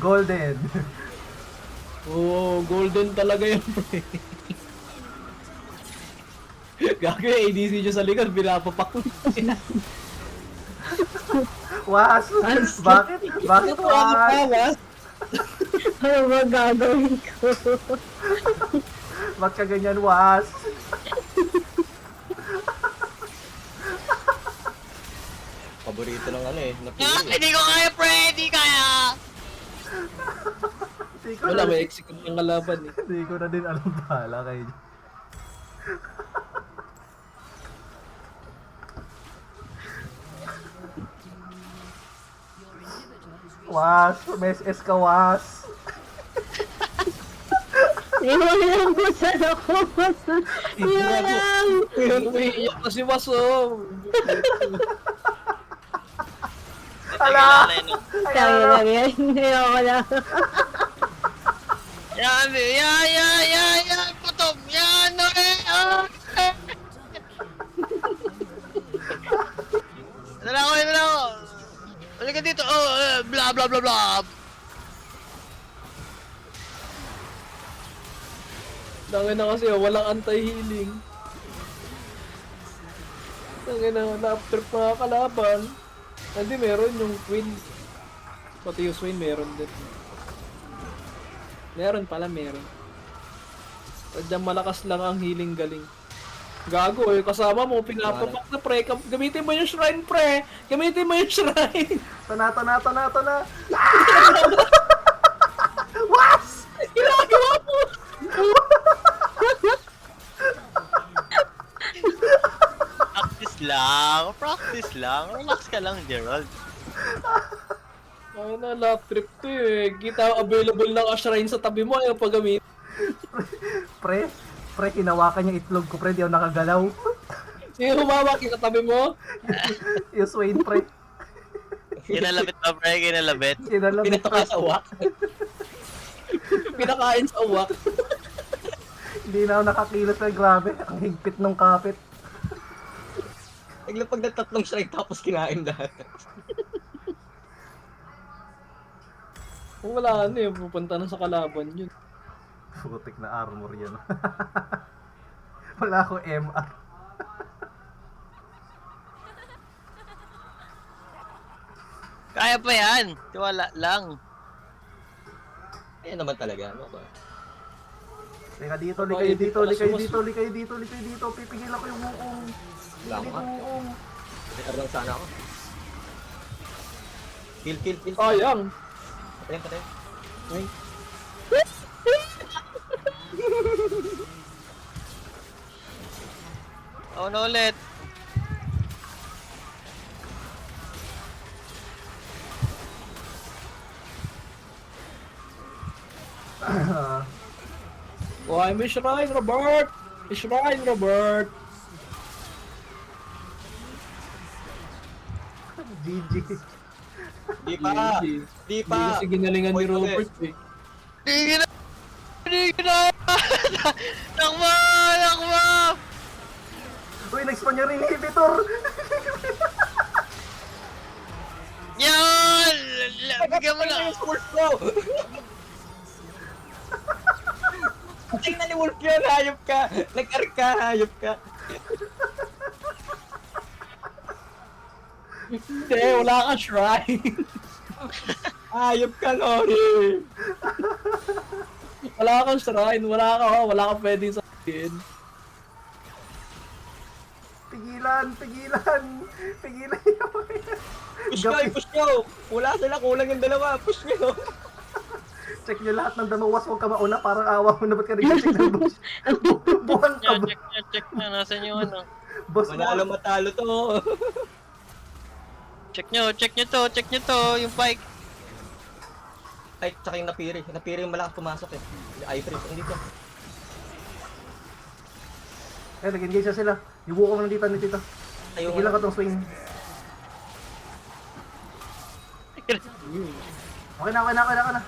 Golden. Oh, golden talaga yun, pre. Gago yung ADC nyo sa likod, binapapak mo. Was! Bakit? Bakit was? Ano ba gagawin ko? Ba't ka ganyan, was? Paborito ng ano eh, Ah, napili. hindi ko kaya, pre! Hindi kaya! Hindi ko Wala, na, may execute ng kalaban eh. hindi ko na din alam bahala kayo. Was! May SS ka, was! Iwanan ko sa ako. Iwanan! Umiiyak na si Waso. Ala! Kaya lang yan. Ayoko na. Yan, yan! Putom! Yan! No, Dala ko, dala ko! Halika dito! Oh, blah, blah, blah, blah! Tangin na kasi, walang anti-healing. Tangin na, na-trip mga kalaban. Hindi, meron yung Queen. Pati yung Swain, meron din. Meron pala, meron. Sadyang malakas lang ang healing galing. Gago eh, kasama mo, pinapapak na pre. Gamitin mo yung shrine pre! Gamitin mo yung shrine! Tana! Was! Ginagawa mo! Practice lang. Relax ka lang, Gerald. Ay na, lap trip to eh. Kita available lang ang shrine sa tabi mo, ayaw paggamit. Pre, hinawakan niya itlog ko, pre, di ako nakagalaw. Sino humawak yung katabi mo? Yung Swain, pre. Kinalabit pa, pre. Kinalabit. Kinalabit Pinataka sa uwak. Pinakain sa uwak. Hindi na ako nakakilos, pre, grabe. Ang higpit ng kapit. Naglapag na tatlong strike tapos kinain lahat. Kung wala ano eh, pupunta na sa kalaban yun. Putik na armor yan. Wala akong MR. Kaya pa yan. Tiwala lang. Ayan naman talaga, ano ba? Lika dito, likay dito. Pipigilan ko yung wukong. Wala Hindi ko ko nga. wukong. Record lang sana ako. Kill. Sayang! Patay. Ay, Oh, no ulit. why may shrine, Robert! May shrine, Robert! GG. Di pa! Hindi Di pa! kasi ginalingan ni Point ulit. Robert eh. Hindi na! Takbo! Uy, nag-spawn yung inhibitor. Yan! Bigyan mo na! Wolf ko! Patay na ni Wolf yun! Hayop ka! Nag-arc ka! Hayop ka! Hindi, wala kang shrine. Hayop ka, Lori! Wala kang shrine, wala kang pwedeng sabihin. Pigilan nyo. Push nyo! Wala sila, kulang yung dalawa! Push nyo! Check nyo lahat ng damuwas, huwag ka mauna, parang awa mo na ba't ka nag-check ng boss? Buwan ka ba? Check na. Nasaan yung ano? Boss Manalo mo. matalo to! Check nyo to. Yung bike. Ay, tsaka yung napiri. Napiri yung malakas pumasok eh. Yung i-freeze, andito. Eh, nag-engage na sila. Yung buko ng dito ni tita. Ayaw Pigilan ka tong swing. Okay na.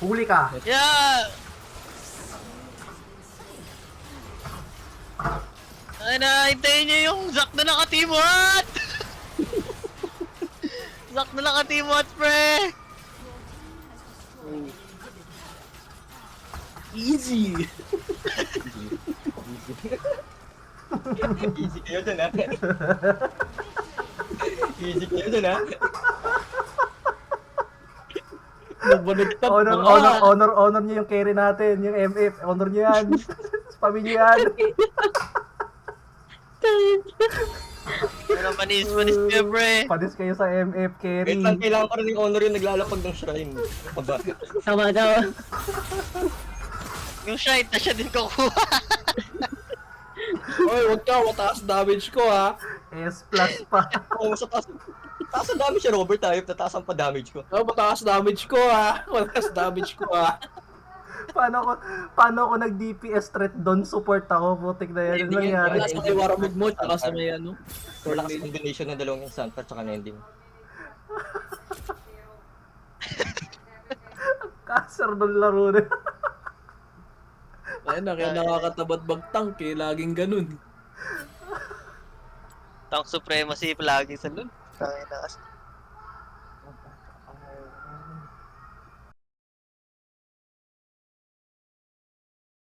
Huli ka. Yeah! na, hintayin niyo yung Zack na naka-teamot! Zack na naka-teamot, pre! Easy! Easy kayo dun, ha? Easy kayo dun, ha? Nabaligtad Honor, pa nga. honor, honor, honor niyo yung carry natin, yung MF. Honor niyo yan. Pamilya yan. Ano, panis niyo, pre! Panis kayo sa MF carry. Wait lang, kailangan ko rin yung honor yung naglalapag ng shrine. Aba. Sama daw. Yung shite na siya din kukuha. Oy, wag ka, mataas damage ko ha. S plus pa. Oo, sa taas. Taas ang damage si Robert, ayop na taas ang pa-damage ko. Oh, mataas damage ko ha. Mataas damage ko ha. Paano ako nag-DPS threat doon support ako? Putik na yan. Ano Hindi yan, nangyari? Wala sa may waramog mo, tsaka sa may ano. Wala kasi combination ng dalawang Insanta tsaka na ending. Cancer doon laro na. Ayun na, kaya nakakatabad bagtang eh. Laging ganun. Tank supremacy palagi sa lun. Tangina kasi.